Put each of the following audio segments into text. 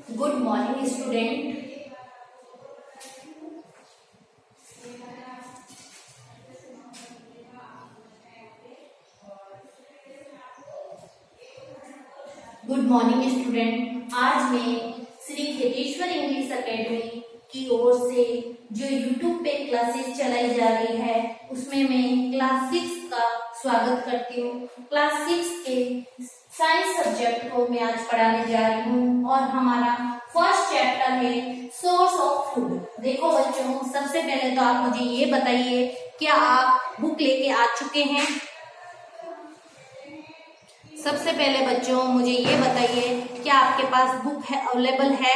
Good morning, student. Good morning student. आज मैं Shri Kheteshwar English academy की ओर से जो यूट्यूब पे क्लासेस चलाई जा रही है उसमें मैं क्लास 6 का स्वागत करती हूँ। क्लास 6 के साइंस सब्जेक्ट को मैं आज पढ़ाने जा रही हूँ और हमारा फर्स्ट चैप्टर है सोर्स ऑफ फूड। देखो बच्चों, सबसे पहले तो आप मुझे ये बताइए, क्या आप बुक लेके आ चुके हैं? सबसे पहले बच्चों मुझे ये बताइए, क्या आपके पास बुक है अवेलेबल है?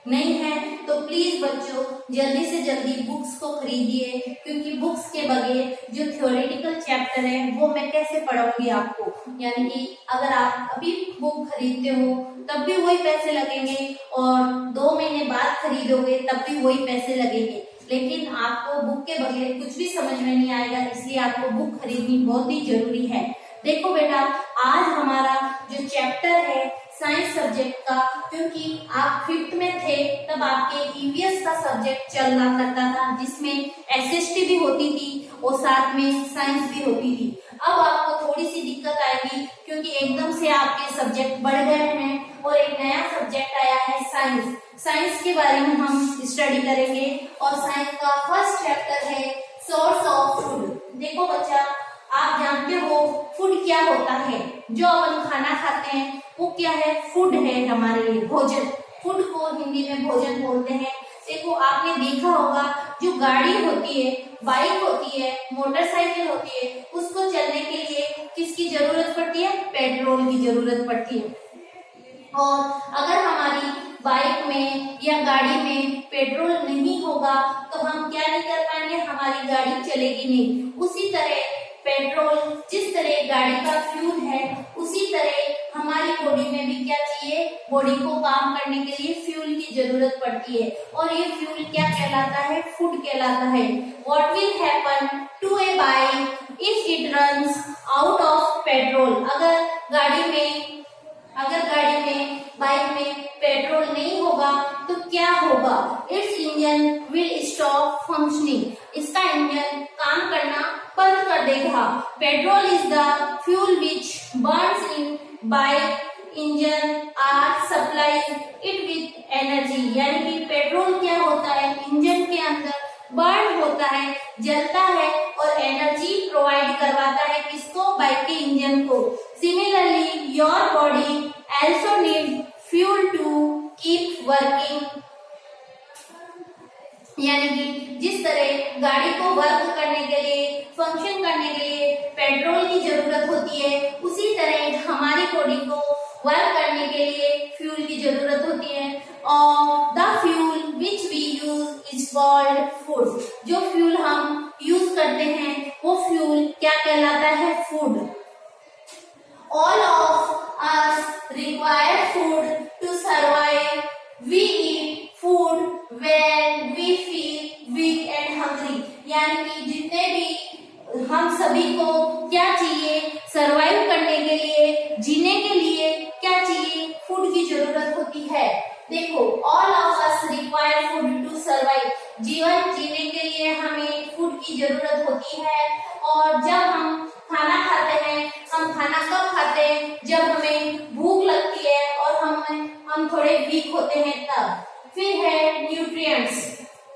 नहीं है तो प्लीज बच्चों जल्दी से जल्दी बुक्स को खरीदिए, क्योंकि बुक्स के बगैर जो थ्योरेटिकल चैप्टर है वो मैं कैसे पढ़ाऊंगी आपको। यानी कि अगर आप अभी बुक खरीदते हो तब भी वही पैसे लगेंगे और 2 महीने बाद खरीदोगे तब भी वही पैसे लगेंगे, लेकिन आपको बुक के बगैर कुछ भी समझ में नहीं आएगा। इसलिए आपको बुक खरीदनी बहुत ही जरूरी है। देखो बेटा, आज हमारा जो चैप्टर है साइंस सब्जेक्ट का, क्योंकि आप 5th में थे तब आपके ईवीएस का सब्जेक्ट चलना करता था, जिसमें एसएसटी भी होती थी और साथ में साइंस भी होती थी। अब आपको थोड़ी सी दिक्कत आएगी, क्योंकि एकदम से आपके सब्जेक्ट बढ़ गए हैं और एक नया सब्जेक्ट आया है साइंस। साइंस के बारे में हम स्टडी करेंगे और साइंस का फर्स्ट चैप्टर है सोर्स ऑफ फूड। देखो बच्चा, आप जानते हो फूड क्या होता है? जो अपन खाना खाते हैं वो क्या है? फूड है हमारे लिए, भोजन। फूड को हिंदी में भोजन बोलते हैं। देखो, आपने देखा होगा जो गाड़ी होती है, बाइक होती है, मोटरसाइकिल होती है, उसको चलने के लिए किसकी जरूरत पड़ती है? पेट्रोल की जरूरत पड़ती है। और अगर हमारी बाइक में या गाड़ी में पेट्रोल नहीं होगा तो हम क्या नहीं कर पाएंगे, हमारी गाड़ी चलेगी नहीं। उसी तरह पेट्रोल जिस तरह गाड़ी का फ्यूल है, उसी तरह हमारी बॉडी में भी क्या चाहिए? बॉडी को काम करने के लिए फ्यूल की जरूरत पड़ती है। और ये फ्यूल क्या कहलाता है? फूड कहलाता है। What will happen to a bike if it runs out of petrol? अगर गाड़ी में बाइक में पेट्रोल नहीं होगा तो क्या होगा? Its engine will stop functioning. इसका इंजन काम करना बंद कर देगा। Petrol is the fuel which burns in bike engine are supplies it with energy. यानी कि पेट्रोल क्या होता है? इंजन के अंदर बर्न होता है, जलता है और एनर्जी प्रोवाइड करवाता है किसको? बाइक के इंजन को। Similarly your body also need fuel to keep working। यानी कि जिस तरह गाड़ी को वर्क करने के लिए, फंक्शन करने के लिए पेट्रोल की जरूरत होती है, उसी तरह हमारी बॉडी को वर्क करने के लिए फ्यूल की जरूरत होती है। और the fuel which we use is called food. जो फ्यूल हम यूज करते हैं वो फ्यूल क्या कहलाता है? Food. All of us require food to survive. We eat food when we feel weak and hungry. यानी कि जितने भी हम सभी को क्या चाहिए? सरवाइव करने के लिए, जीने के लिए क्या चाहिए? फूड की जरूरत होती है। देखो, all of us require food to survive। जीवन जीने के लिए हमें फूड की जरूरत होती है। और जब हम खाना खाते हैं, हम खाना कब खाते हैं? जब हमें भूख लगती है और हम थोड़े वीक होते हैं तब। फिर है न्यूट्रिएंट्स।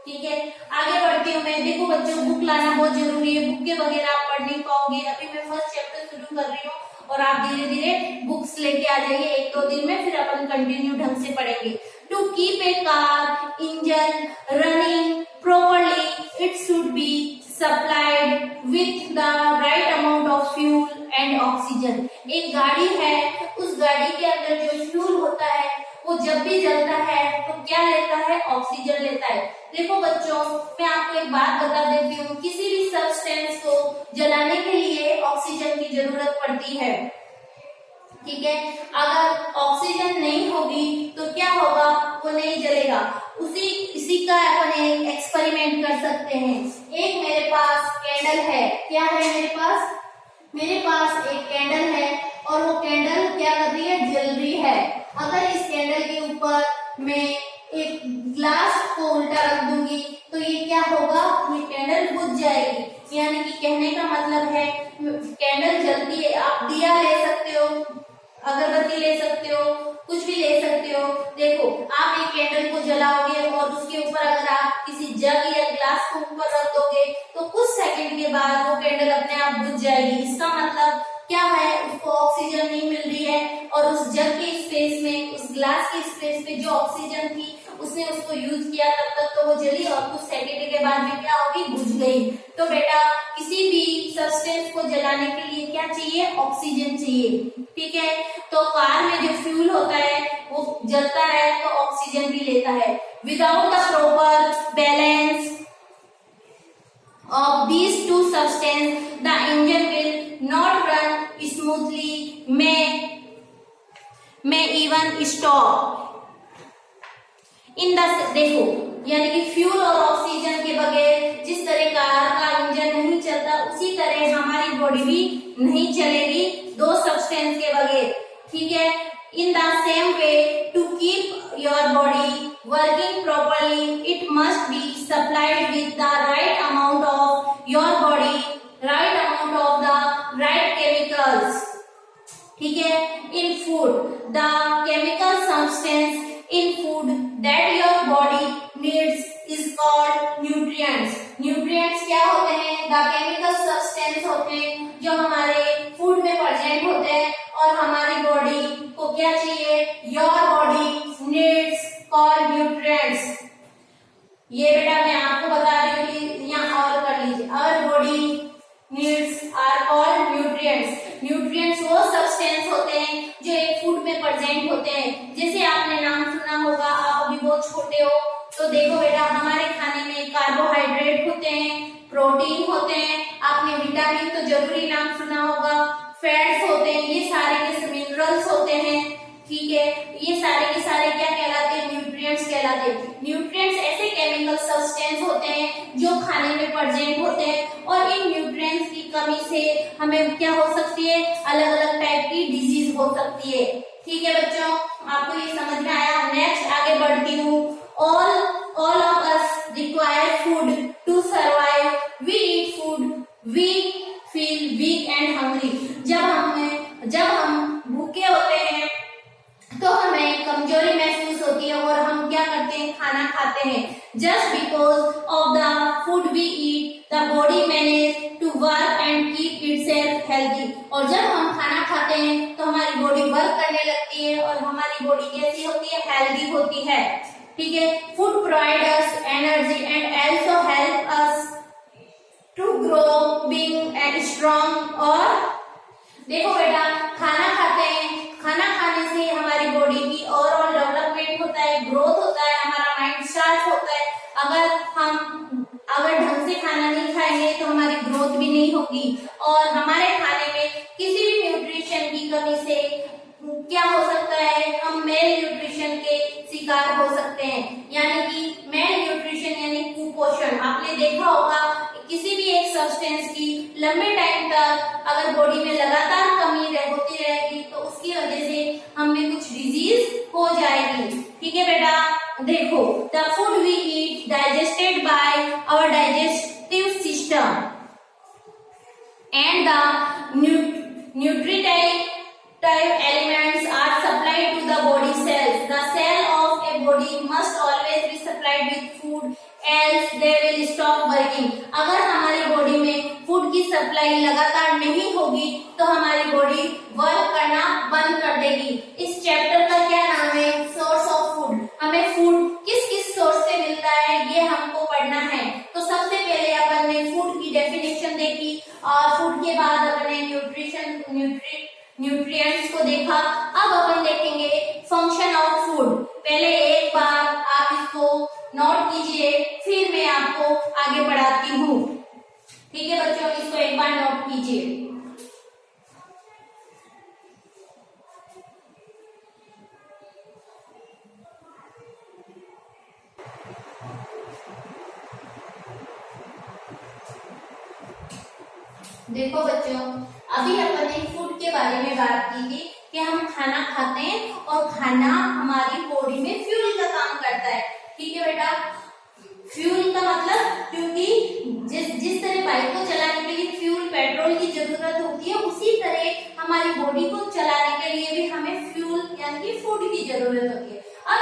ठीक है, आगे बढ़ती हूँ मैं। देखो बच्चों, बुक लाना बहुत जरूरी है। बुक के बगैर आप पढ़ नहीं पाओगे। अभी मैं फर्स्ट चैप्टर शुरू कर रही हूँ और आप धीरे धीरे बुक्स लेके आ जाइए 1-2 दिन में, फिर अपन कंटिन्यू ढंग से पढ़ेंगे। To keep a car engine running properly it should be supplied with the right amount of fuel and oxygen। एक गाड़ी है, उस गाड़ी के अंदर जो फ्यूल होता है वो जब भी जलता है तो क्या लेता है? ऑक्सीजन लेता है। देखो बच्चों, मैं आपको एक बात बता देती हूँ, किसी भी सब्सटेंस को जलाने के लिए ऑक्सीजन की जरूरत पड़ती है। ठीक है, अगर ऑक्सीजन नहीं होगी तो क्या होगा? वो नहीं जलेगा। इसी का अपन एक एक्सपेरिमेंट कर सकते हैं। एक मेरे पास कैंडल है। क्या है मेरे पास एक कैंडल है और वो कैंडल क्या कर रही है? जल रही है। अगर इस कैंडल कैंडल के ऊपर मैं एक ग्लास को उल्टा रख दूंगी तो ये क्या होगा, ये कैंडल बुझ जाएगी। यानी कि कहने का मतलब है कैंडल जलती है, आप दिया ले सकते हो, अगरबत्ती ले सकते हो, कुछ भी ले सकते हो। देखो आप एक कैंडल को जलाओगे और उसके ऊपर अगर आप किसी जग या ग्लास को ऊपर रख दोगे तो कुछ सेकंड के बाद वो कैंडल अपने आप बुझ जाएगी। इसका मतलब क्या है, उसको ऑक्सीजन नहीं मिल रही है और उस जग के स्पेस में, उस ग्लास के स्पेस में जो ऑक्सीजन थी उसने उसको यूज किया, तब तक तो वो जली और कुछ सेकंड के बाद में क्या होगी, बुझ गई। तो बेटा किसी भी सब्सटेंस को जलाने के लिए क्या चाहिए, ऑक्सीजन चाहिए। ठीक है, तो कार में जो फ्यूल होता है वो जलता है तो ऑक्सीजन भी लेता है। Without the proper balance of these two substances the engine will not run smoothly, may even stop in the, देखो यानी कि फ्यूल और ऑक्सीजन के बगैर जिस तरह कार का इंजन नहीं चलता उसी तरह हमारी बॉडी भी नहीं चलेगी दो सब्सटेंस के बगैर। ठीक है, in the same way to keep your body working properly it must be supplied with the right amount of your body, right amount of the right chemicals। ठीक है, in food the chemical substance in food that your body needs is called nutrients। nutrients क्या होते हैं, the chemical substance होते हैं जो हमारे food में प्रेजेंट होते हैं और हमारी बॉडी को क्या चाहिए, your body needs called nutrients। ये बेटा मैं आपको बता रही हूँ कि यहाँ और कर लीजिए, our body needs are called nutrients। nutrients वो सब्सटेंस होते हैं जो एक फूड में प्रेजेंट होते हैं। जैसे आपने नाम सुना होगा, आप अभी बहुत छोटे हो तो देखो बेटा हमारे खाने में कार्बोहाइड्रेट होते हैं, प्रोटीन होते हैं, आपने विटामिन तो जरूरी नाम सुना होगा, फैट्स होते हैं, ये सारे के मिनरल्स होते हैं। ठीक है, ये सारे के सारे क्या कहलाते हैं, न्यूट्रिएंट्स कहलाते हैं। न्यूट्रिएंट्स ऐसे केमिकल सब्सटेंस होते हैं जो खाने में प्रेजेंट होते हैं और इन न्यूट्रिएंट्स की कमी से हमें क्या हो सकती है, अलग अलग टाइप की डिजीज हो सकती है। ठीक है बच्चों, आपको ये समझ में आया। नेक्स्ट आगे बढ़ती हूँ। all of us require food to survive, we eat food, we feel weak and hungry। जब हम भूखे होते हैं तो हमें कमजोरी महसूस होती है और हम क्या करते हैं, खाना खाते हैं। Just because of the food we eat, the body manages to work and keep itself healthy। और जब हम खाना खाते हैं तो हमारी बॉडी वर्क करने लगती है और हमारी बॉडी कैसी होती है, हेल्दी होती है। ठीक है, food provide us energy and also help us to grow big and strong. और देखो बेटा खाना खाते हैं, खाना खाने से हमारी बॉडी की ओवरऑल डेवलपमेंट होता है, ग्रोथ होता है, हमारा माइंड शार्प होता है। अगर ढंग से खाना नहीं खाएंगे तो हमारी ग्रोथ भी नहीं होगी और हमारे खाने में किसी भी न्यूट्रिशन की कमी से क्या हो सकता है, हम मेल न्यूट्रिशन के शिकार हो सकते हैं। यानी कि मेल न्यूट्रिशन यानी कुपोषण। आपने देखा होगा किसी भी एक सब्सटेंस की लंबे टाइम तक अगर बॉडी में लगातार कमी होती रहेगी तो उसकी वजह से हमें कुछ डिजीज हो जाएगी। ठीक है बेटा, देखो the food we eat digested by our digestive system and the nutritive elements are supplied to the body cells. The cell of a body must always be supplied with food, else they will stop working। अगर हमारी body में food की supply लगातार नहीं होगी तो हमारी body work करना बंद कर देगी। इस चैप्टर का क्या नाम है, सोर्स ऑफ फूड। हमें फूड किस किस सोर्स से मिलता है ये हमको पढ़ना है। तो सबसे पहले अपन ने फूड की डेफिनेशन देखी और फूड के बाद अपन ने न्यूट्रिएंट्स को देखा। अब अपन देखेंगे फंक्शन ऑफ फूड। पहले एक बार आप इसको नोट कीजिए, फिर मैं आपको आगे बढ़ाती हूँ। ठीक है बच्चों, इसको एक बार नोट कीजिए। देखो बच्चों, अभी अपन ने फूड के बारे में बात की थी कि कि हम खाना खाते हैं और खाना हमारी बॉडी में फ्यूल का काम करता है। ठीक है बेटा, फ्यूल का मतलब, क्योंकि जिस तरह बाइक को चलाने के लिए फ्यूल पेट्रोल की जरूरत होती है, उसी तरह हमारी बॉडी को चलाने के लिए भी हमें फ्यूल यानी कि फूड की जरूरत होती है। अब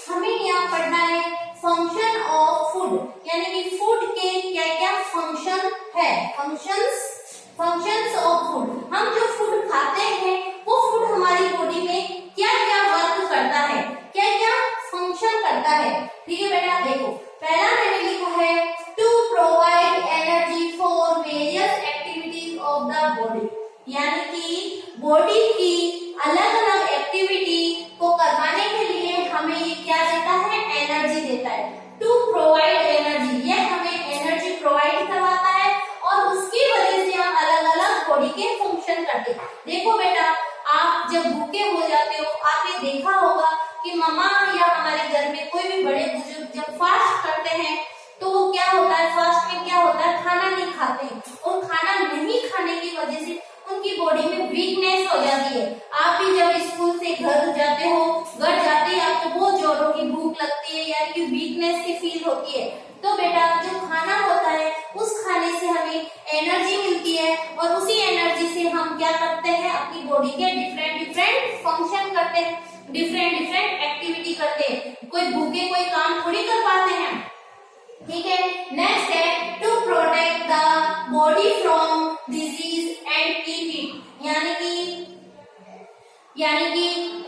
हमें यहाँ पढ़ना है फंक्शन ऑफ फूड, यानी कि फूड के क्या क्या फंक्शन है, फंक्शंस ऑफ फूड। हम जो फूड खाते हैं वो फूड हमारी बॉडी में क्या क्या वर्क करता है, क्या क्या फंक्शन करता है। ठीक है बेटा, देखो पहला मैंने लिखा है to provide energy for various activities of the body, यानी कि बॉडी की अलग अलग एक्टिविटी को करवाने के लिए हमें ये क्या देता है, एनर्जी देता है। टू प्रोवाइड एनर्जी, ये हमें एनर्जी प्रोवाइड करवाता है और उसकी वजह से हम अलग अलग बॉडी के फंक्शन करते हैं। देखो बेटा, आप जब भूखे हो जाते हो, आपने देखा होगा कि मम्मा या हमारे घर में कोई भी बड़े बुजुर्ग जब फास्ट करते हैं तो वो क्या होता है, फास्ट में क्या होता है, खाना नहीं खाते हैं और खाना नहीं खाने की वजह से उनकी बॉडी में वीकनेस हो जाती है। आप भी जब स्कूल से घर जाते हो, घर जाते ही आपको बहुत जोरों की भूख लगती है, यानी कि वीकनेस की फील होती है। तो बेटा जो खाना होता है उस खाने से हमें एनर्जी मिलती है और उसी एनर्जी से हम क्या करते हैं, अपनी बॉडी के डिफरेंट फंक्शन करते हैं, डिफरेंट एक्टिविटी करते हैं। कोई भूखे कोई काम थोड़ी कर पाते हैं। ठीक है, नेक्स्ट है to protect the body from disease and keep it, यानी कि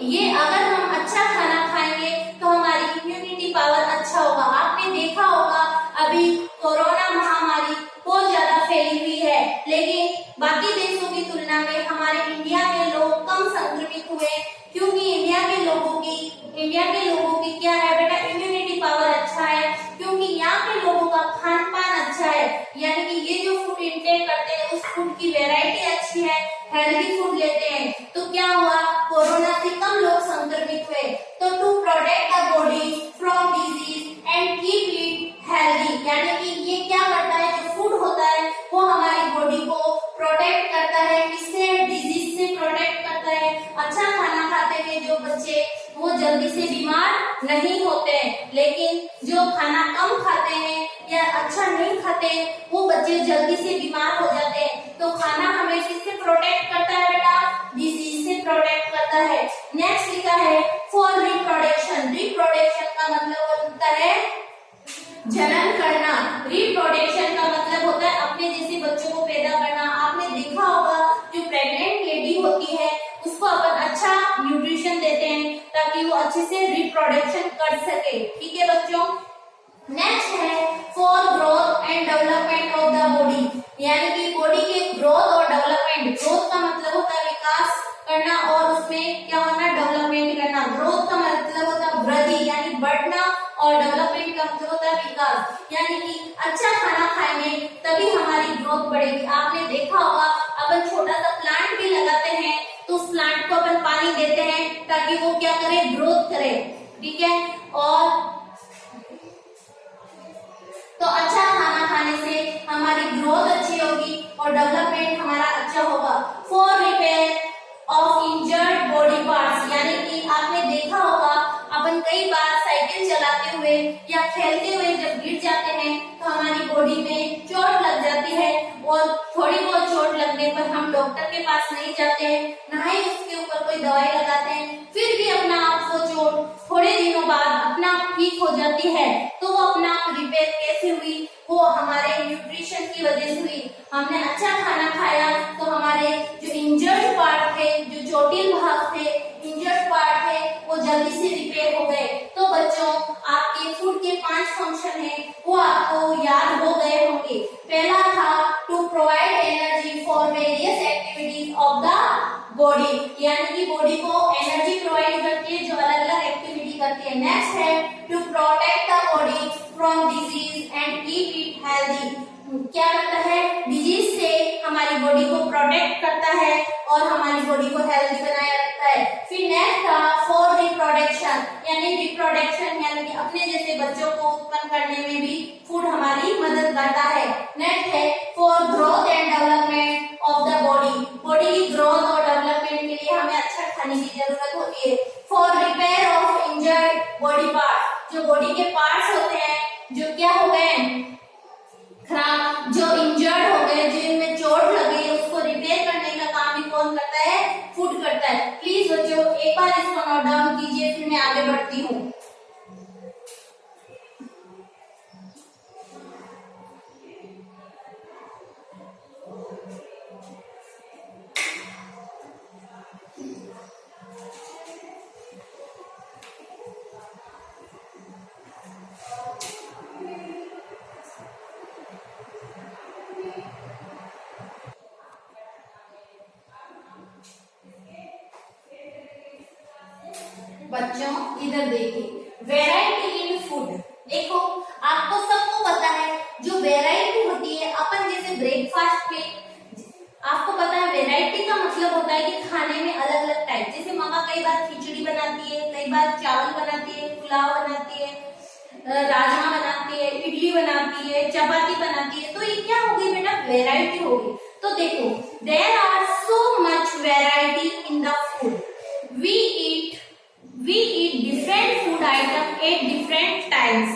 ये अगर हम अच्छा खाना खाएंगे तो हमारी इम्यूनिटी पावर अच्छा होगा। आपने देखा होगा अभी कोरोना महामारी बहुत ज्यादा फैली हुई है, लेकिन बाकी देशों की तुलना में हमारे इंडिया के लोग कम संक्रमित हुए, क्योंकि इंडिया के लोगों की क्या है बेटा, इम्यूनिटी पावर अच्छा है, क्योंकि यहाँ के लोगों का खान पान अच्छा है, यानी कि ये जो फूड इंटेक करते हैं उस फूड की वैरायटी अच्छी है, हेल्दी फूड लेते हैं। तो क्या हुआ, कोरोना से कम लोग संक्रमित हुए। तो to protect the body from disease and keep it healthy, यानी कि ये क्या करता है, जो फूड होता है वो हमारी बॉडी को प्रोटेक्ट करता है, किससे, डिजीज से प्रोटेक्ट करता है। अच्छा खाना खाते हैं जो बच्चे वो जल्दी से बीमार नहीं होते हैं, लेकिन जो खाना कम खाते हैं या अच्छा नहीं खाते वो बच्चे जल्दी से बीमार हो जाते हैं। तो खाना हमें किससे प्रोटेक्ट करता है बेटा, डिजीज से प्रोटेक्ट करता है। नेक्स्ट लिखा है फॉर रिप्रोडक्शन, रिप्रोडक्शन का मतलब होता है जन्म करना। रिप्रोडक्शन का मतलब होता है अपने जैसे बच्चों को पैदा करना। आपने देखा होगा जो प्रेग्नेंट लेडी होती है उसको अपन अच्छा न्यूट्रिशन देते हैं ताकि वो अच्छे से रिप्रोडक्शन कर सके। ठीक है बच्चों, नेक्स्ट है for growth and development of the body, यानी कि बॉडी के ग्रोथ और डेवलपमेंट। ग्रोथ का मतलब होता है विकास करना और उसमें क्या होना, डेवलपमेंट करना। ग्रोथ का मतलब होता है वृद्धि यानी बढ़ना और डेवलपमेंट का मतलब होता है विकास, यानी कि अच्छा खाना खाएंगे तभी हमारी ग्रोथ बढ़ेगी। आपने देखा होगा अपन छोटा सा प्लांट भी लगाते हैं तो उस प्लांट को अपन पानी देते हैं ताकि वो क्या करे, ग्रोथ करे। ठीक है, और तो अच्छा खाना खाने से हमारी ग्रोथ अच्छी होगी और डेवलपमेंट हमारा अच्छा होगा। For repair of injured body parts, यानी कि आपने देखा होगा अपन कई बार साइकिल चलाते हुए या खेलते हुए जब गिर जाते हैं तो हमारी बॉडी में चोट लग जाती है और थोड़ी बहुत चोट लगने पर हम डॉक्टर के पास नहीं जाते हैं, ना ही उसके ऊपर कोई दवाई लगाते हैं, फिर भी अपना आप को चोट थोड़े दिनों बाद अपना आप ठीक हो जाती है। तो वो अपना आप रिपेयर कैसे हुई, वो हमारे न्यूट्रिशन की वजह से हुई। हमने अच्छा खाना खाया तो हमारे जो इंजर्ड पार्ट थे, जो चोटिल भाग थे, इंजर्ड पार्ट थे, वो जल्दी से रिपेयर हो गए। तो बच्चों आपके फूड के 5 फंक्शन हैं वो आपको याद हो गए होंगे। पहला था to provide energy for various activities of the body, यानी कि बॉडी को एनर्जी प्रोवाइड करती है जो अलग अलग एक्टिविटी करती है। नेक्स्ट है to protect the body from disease and keep it healthy, क्या करता है, डिजीज से हमारी बॉडी को प्रोटेक्ट करता है और हमारी बॉडी को हेल्दी बनाए रखता है। फिर नेक्स्ट था फॉर रिप्रोडक्शन, यानी रिप्रोडक्शन यानी कि अपने जैसे बच्चों को उत्पन्न करने में भी फूड हमारी मदद करता है। नेक्स्ट है for growth and development of the body, body की ग्रोथ और डेवलपमेंट के लिए हमें अच्छा खाने की जरूरत होती है। For repair of injured body part, जो बॉडी के पार्ट्स होते हैं जो क्या हो गए खराब, जो इंजर्ड हो गए, जिनमें चोट लगी, उसको रिपेयर करने का काम भी कौन करता है? फूड करता है। प्लीज बच्चों एक बार इसको नोट डाउन कीजिए, फिर मैं आगे बढ़ती हूँ। बच्चों इधर देखिए, वेराइटी इन फूड। देखो आपको सबको पता है जो वेराइटी होती है, अपन जैसे ब्रेकफास्ट में, आपको पता है वेराइटी का मतलब होता है कि खाने में अलग अलग टाइप, जैसे मम्मा कई बार खिचड़ी बनाती है, कई बार चावल बनाती है, पुलाव बनाती है, राजमा बनाती है, इडली बनाती है, चपाती बनाती है, तो ये क्या होगी बेटा? वेराइटी होगी। तो देखो there are so much variety in the food, we eat different food item at different times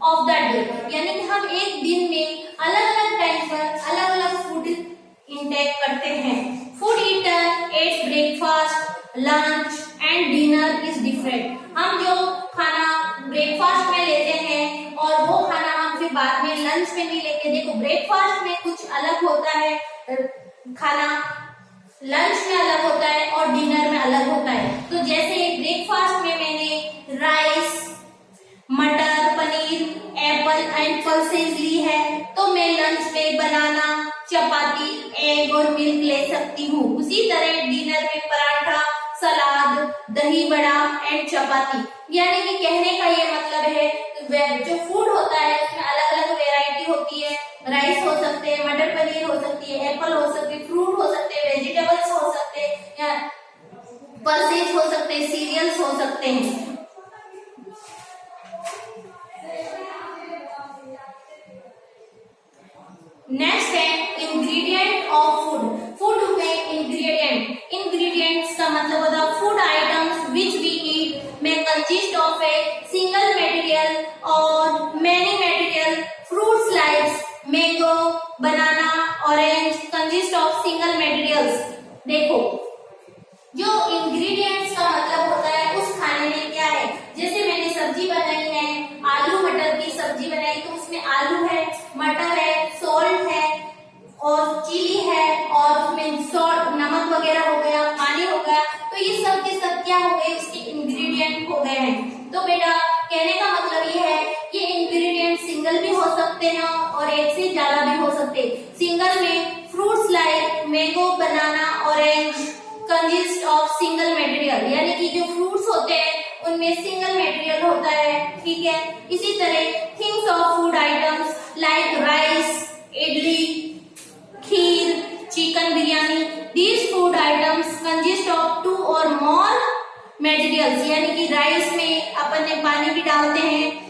of the day, यानी कि हम एक दिन में अलग अलग टाइम पर अलग अलग फूड इंटेक करते हैं। Food eaten at breakfast, lunch and dinner is different. हम जो खाना ब्रेकफास्ट में लेते हैं और वो खाना हम फिर बाद में लंच में नहीं लेते। देखो ब्रेकफास्ट में कुछ अलग होता है खाना, लंच में अलग होता है और डिनर में अलग होता है। तो जैसे ब्रेकफास्ट में मैंने राइस, मटर, पनीर, एप्पल एंड पल्सेस ली है, तो मैं लंच में बनाना, चपाती, एग और मिल्क ले सकती हूँ। उसी तरह डिनर में पराठा, सलाद, दही बड़ा एंड चपाती। यानी कि कहने का ये मतलब है जो फूड होता है उसमें अलग अलग वेराइटी होती है। राइस हो सकते हैं, मटर पनीर हो सकती है, एप्पल हो सकते हैं, फ्रूट हो सकते हैं, वेजिटेबल्स हो सकते हैं, या पल्सेस हो सकते हैं, सीरियल्स हो सकते हैं। नेक्स्ट है इंग्रेडिएंट ऑफ फूड। फूड में इंग्रेडिएंट, इंग्रेडिएंट्स का मतलब होता है food items which we eat में consist of a single material और many material. Fruits like mango, banana, orange consist of single materials. देखो जो इंग्रेडिएंट्स का मतलब होता है उस खाने में क्या है। जैसे मैंने सब्जी बनाई है, आलू मटर की सब्जी बनाई, तो उसमें आलू है, मटर है, सॉल्ट है और चिली है और उसमें सॉल्ट, नमक वगैरह हो गया, पानी हो गया, तो ये सब के सब क्या हो गए? उसके इंग्रेडिएंट हो गए हैं। तो बेटा कहने का मतलब ये है ये इंग्रेडिएंट सिंगल भी हो सकते हैं और एक से ज्यादा भी हो सकते हैं। सिंगल में fruits like mango, banana, orange consist of single material, यानी कि जो फ्रूट्स होते हैं उनमें सिंगल मटेरियल होता है, ठीक है। इसी तरह things of food items like rice, idli, kheer, chicken biryani, these food items consist of 2 और मोर मटेरियल्स, यानी कि राइस में अपन ने पानी भी डालते हैं,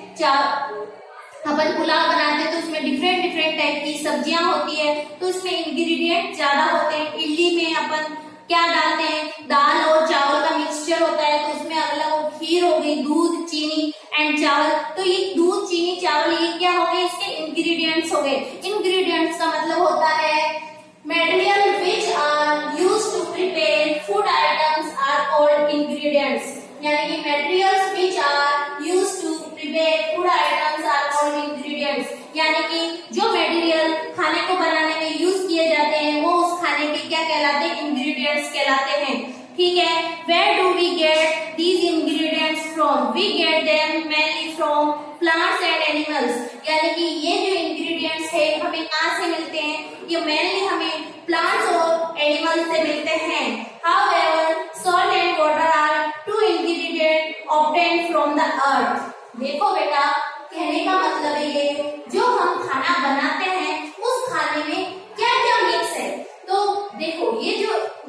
अपन पुलाव बनाते हैं तो उसमें डिफरेंट डिफरेंट टाइप की सब्जियां होती है, तो उसमें इंग्रेडिएंट ज्यादा होते हैं। इडली में अपन क्या डालते हैं? दाल और चावल का मिक्सचर होता है, तो उसमें अगला वो खीर हो गई, दूध, चीनी एंड चावल। तो ये दूध, चीनी, चावल ये क्या हो गए? इसके इंग्रेडिएंट्स हो गए। इंग्रेडिएंट्स का मतलब होता है material which are used to prepare food items are called ingredients, यानी कि materials which are used to prepare food items are called ingredients, यानी कि जो मटेरियल खाने को बनाने में यूज किए जाते हैं वो उस खाने के क्या कहलाते हैं? इंग्रेडिएंट्स कहलाते हैं, ठीक है। Where do we get these ingredients from? We get them mainly from plants and animals, यानी कि ये जो इंग्रेडिएंट्स है हमें कहाँ से मिलते हैं? ये मेनली हमें प्लांट्स और एनिमल्स से मिलते हैं। However, salt and water are two ingredients obtained from the earth. देखो बेटा कहने का मतलब ये जो हम खाना बनाते हैं उस खाने में क्या क्या मिक्स है। तो देखो ये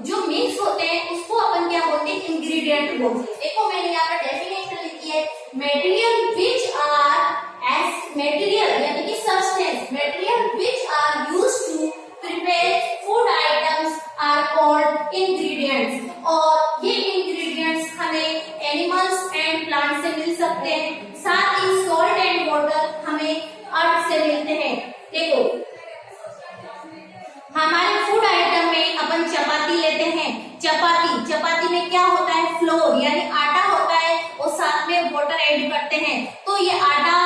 जो मिक्स होते हैं उसको अपन क्या बोलते हैं? इंग्रेडिएंट बोलते हैं। देखो मैंने यहाँ पर डेफिनेशन लिखी है, material which are as material यानी कि substance, material which are used to prepare food items are called ingredients. और ये प्लांट से मिल सकते हैं। साथ ही सॉल्ट एंड वाटर हमें अर्थ से मिलते हैं। देखो हमारे फूड आइटम में अपन चपाती लेते हैं। चपाती में क्या होता है, फ्लोर यानी आटा होता है और साथ में वाटर ऐड करते हैं। तो ये आटा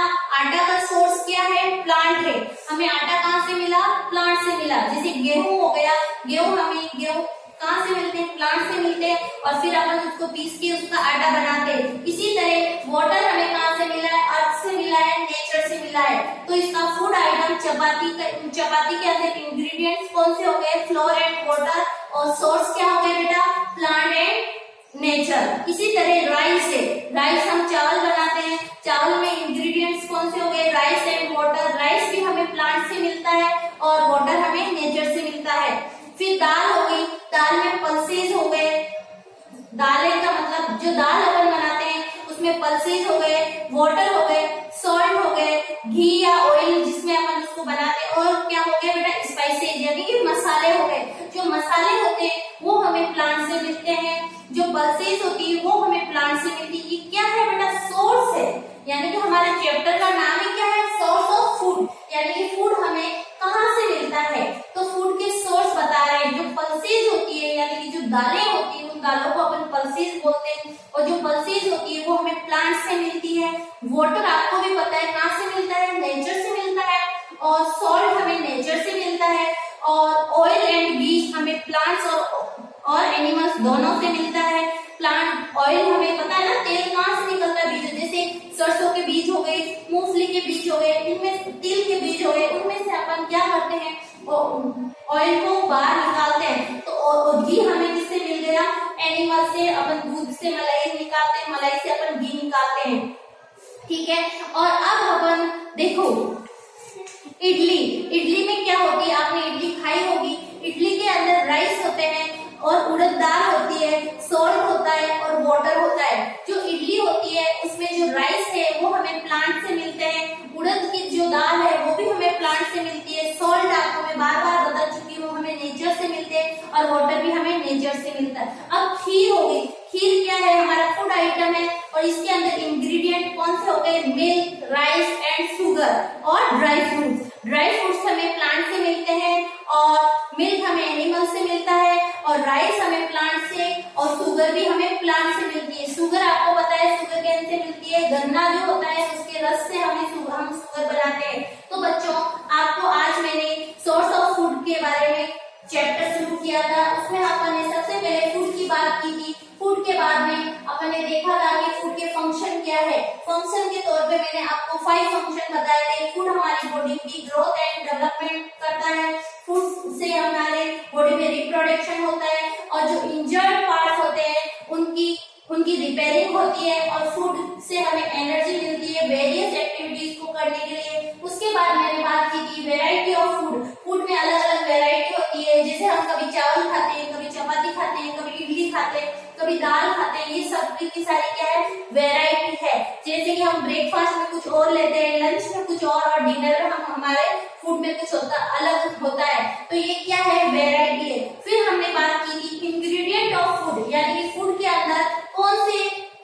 का सोर्स क्या है, प्लांट है। हमें आटा कहाँ से मिला, प्लांट से मिला। जैसे गेहूं हो गया, गेहूं कहाँ से मिलते हैं, प्लांट से मिलते हैं और फिर अपन उसको पीस के उसका आटा बनाते हैं। इसी तरह वाटर हमें कहाँ से मिला है, अर्थ से मिला है, नेचर से मिला है। तो इसका फूड आइटम चपाती के अंदर इंग्रेडिएंट्स कौन से हो गए, फ्लोर एंड वाटर, और सोर्स क्या हो गया बेटा, प्लांट एंड नेचर। इसी तरह राइस हम चावल बनाते हैं, चावल में इंग्रेडिएंट्स कौन से हो गए, राइस एंड वाटर। राइस भी हमें प्लांट से मिलता है और वाटर हमें नेचर से मिलता है। फिर दाल हो गई, दाल में पल्सेस हो गए। दाल का मतलब जो दाल अपन बनाते हैं उसमें पल्सेस हो गए, वाटर हो गए, सॉल्ट हो गए, घी या ऑयल जिसमें अपन उसको बनाते हैं, और क्या हो गया बेटा, स्पाइसेस यानी कि मसाले हो गए। जो मसाले होते हैं वो हमें प्लांट से मिलते हैं, जो पल्सेस होती है वो हमें प्लांट से मिलती है। ये क्या है बेटा, सोर्स है। यानी कि हमारे चैप्टर का नाम ही क्या है, सोर्स ऑफ फूड। यानी कि फूड हमें कहाँ से मिलता है, तो फूड के सोर्स बता रहे हैं। जो पल्सेस होती है यानी कि जो दालें होती है उन दालों को अपन पल्सेस बोलते हैं, और जो पल्सेस होती है वो हमें प्लांट से मिलती है। वाटर आपको भी पता है कहाँ से मिलता है, नेचर से मिलता है, और सॉल्ट हमें नेचर से मिलता है, और ऑयल एंड घी हमें प्लांट्स और एनिमल्स दोनों से मिलता है। प्लांट ऑयल हमें पता है ना, तेल कहाँ से निकलता है, बीज, जैसे सरसों के बीज हो गए, मूंगफली के बीज हो गए, इनमें तिल के बीज हो गए, उनमें से अपन क्या करते हैं, ऑयल को बाहर निकालते हैं। तो घी हमें किससे मिल गया, एनिमल से। अपन दूध से मलाई निकालते हैं, मलाई से अपन घी निकालते हैं, ठीक है। और अब अपन देखो इडली में क्या होती है, आपने इडली खाई होगी। इडली के अंदर राइस होते हैं और उड़द दाल होती है, सॉल्ट होता है और वाटर होता है। जो इडली होती है उसमें जो राइस है वो हमें प्लांट से मिलते हैं, उड़द की जो दाल है वो भी हमें प्लांट से मिलती है, सॉल्ट आपको मैं बार बार बता चुकी हूँ हमें नेचर से मिलते हैं, और वाटर भी हमें नेचर से मिलता है। अब खीर हो गई, खीर क्या है, हमारा फूड आइटम है, और इसके अंदर इंग्रेडिएंट कौन से हो गए, मिल्क, राइस एंड शुगर और ड्राई फ्रूट्स। ड्राई फ्रूट्स हमें प्लांट से मिलते हैं, और मिल्क हमें एनिमल से मिलता है, और राइस हमें प्लांट से, और शुगर भी हमें प्लांट से मिलती है। शुगर आपको पता है शुगर कैसे मिलती है, गन्ना जो होता है उसके रस से हम शुगर बनाते हैं। तो बच्चों आपको आज मैंने सोर्स ऑफ फूड के बारे में चैप्टर शुरू किया था, उसमें अपन ने सबसे पहले फूड की बात की थी। फूड के बाद में अपन ने देखा था कि फूड के फंक्शन क्या है। फंक्शन के तौर पे मैंने आपको 5 फंक्शन बताए थे। फूड हमारी बॉडी की ग्रोथ एंड डेवलपमेंट करता है, फूड से हमारे बॉडी में रिप्रोडक्शन होता है, और जो इंजर्ड पार्ट्स होते हैं उनकी रिपेयरिंग होती है, और फूड से हमें एनर्जी मिलती है वेरियस एक्टिविटीज को करने के लिए। उसके बाद मैंने बात की थी वेराइटी ऑफ फूड। फूड में अलग अलग वेराइटी होती है, जैसे हम कभी चावल खाते हैं, कभी चपाती खाते हैं, कभी इडली खाते हैं, कभी दाल खाते हैं। ये सब की सारी क्या है, वेराइटी है। जैसे कि हम ब्रेकफास्ट में कुछ और लेते हैं, लंच में कुछ और डिनर में हमारे फूड में कुछ अलग होता है। तो ये क्या है, वेराइटी है। फिर हमने बात की थी इंग्रेडिएंट ऑफ फूड, यानी कि फूड के अंदर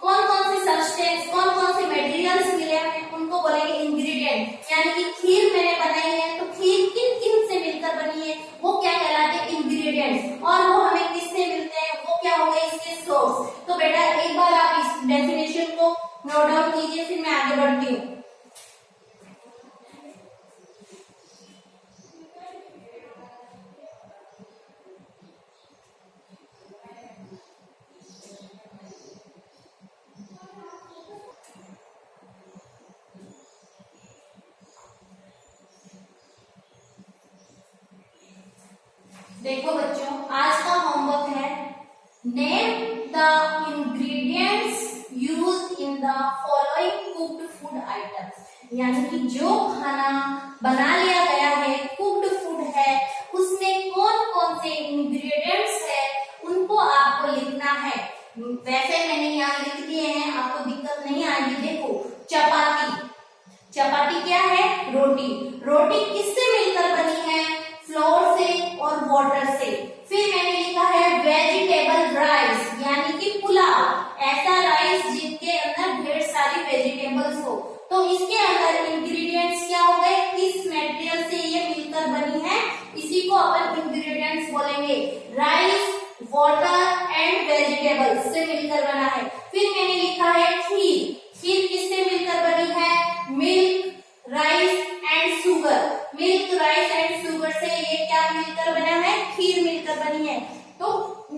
कौन कौन से सब्सटेंस, कौन कौन से मटेरियल्स मिले हैं उनको बोलेंगे इंग्रेडिएंट। यानी कि खीर मैंने बनाई है तो खीर किन किन से मिलकर बनी है वो क्या कहलाते हैं, इंग्रेडिएंट्स, और वो हमें किससे मिलते हैं, वो क्या हो गए इसके सोर्स। तो बेटा एक बार आप इस डेफिनेशन को नोट डाउन कीजिए, फिर मैं आगे बढ़ती हूँ। देखो बच्चों आज का होमवर्क है name the ingredients used in the following cooked food items. यानी कि जो खाना बना लिया गया है, कुक्ड फूड है, उसमें कौन कौन से इंग्रेडिएंट्स है उनको आपको लिखना है। वैसे मैंने यहाँ लिख दिए हैं, आपको दिक्कत नहीं आएगी। देखो चपाती क्या है, रोटी किससे मिलकर बनी है, फ्लोर से और वाटर से। फिर मैंने लिखा है वेजिटेबल राइस, यानी कि पुलाव, ऐसा राइस जिसके अंदर ढेर तो इसके अंदर इंग्रेडिएंट्स क्या हो गए, किस मटेरियल से ये मिलकर बनी है, इसी को अपन इंग्रेडिएंट्स बोलेंगे। राइस, वाटर एंड वेजिटेबल्स से मिलकर बना है। फिर मैंने लिखा है खीर। खीर किससे मिलकर बनी है, milk, rice and sugar. Milk, rice and sugar से ये क्या मिलकर बना है, खीर मिलकर बनी है। तो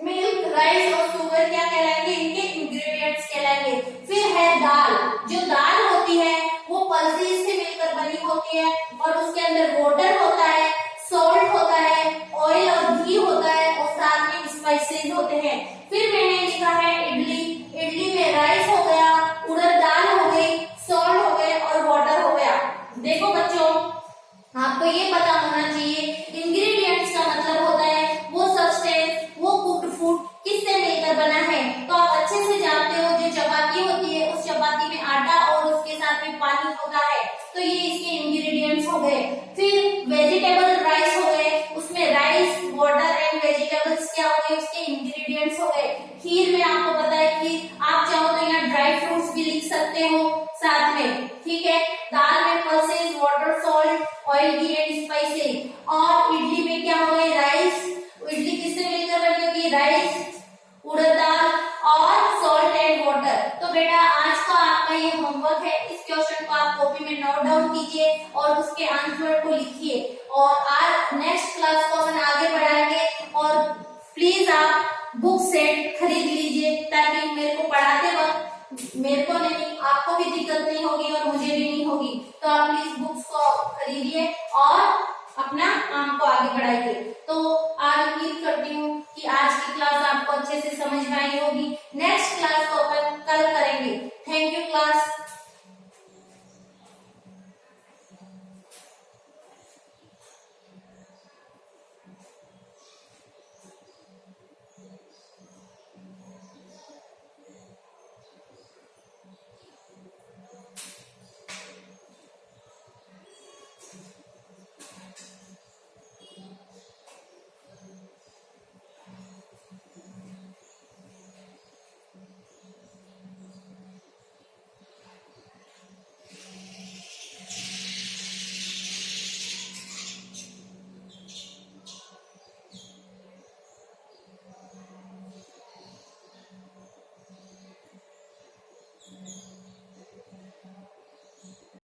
मिल्क, राइस और शुगर क्या कहलाएंगे, इनके इंग्रेडिएंट्स कहलाएंगे। फिर है दाल। जो दाल होती है वो पल्सेस से मिलकर बनी होती है और उसके अंदर वाटर होता है, सॉल्ट होता है, ऑयल और घी होता है और साथ में स्पाइसेस होते हैं। फिर मैंने लिखा है इडली। इडली में राइस हो गया, उड़द दाल हो गई, सॉल्ट हो गए और वाटर हो गया। देखो बच्चों, आपको ये पता होना चाहिए इंग्रेडिएंट्स का मतलब होता है वो सब्सटेंस, वो कुक्ड फूड किससे मिलकर बना है। तो आप अच्छे से जानते हो जो चपाती होती है उस चपाती में आटा और उसके साथ में पानी होता है, तो ये इसके इंग्रेडिएंट्स हो गए। फिर वेजिटेबल राइस हो गए, उसमें राइस, वाटर एंड वेजिटेबल्स क्या हो गए, उसके इंग्रेडिएंट्स हो गए। खीर में आपको पता है कि आप चाहो तो यहाँ ड्राई फ्रूट्स भी लिख सकते हो साथ में, ठीक है। दाल में pulses, water, salt, oil, ghee and spices. और इडली में क्या हो गए, राइस। इडली किससे मिलकर बनी होगी, राइस, उड़द दाल और सॉल्ट एंड वाटर। तो बेटा आज का आपका ये होमवर्क है, इस क्वेश्चन को आप कॉपी में नोट डाउन कीजिए और उसके आंसर को लिखिए। और आज नेक्स्ट क्लास को अपन आगे बढ़ाएंगे और प्लीज आप बुक सेट खरीद लीजिए ताकि मेरे को पढ़ाते वक्त, मेरे को नहीं आपको भी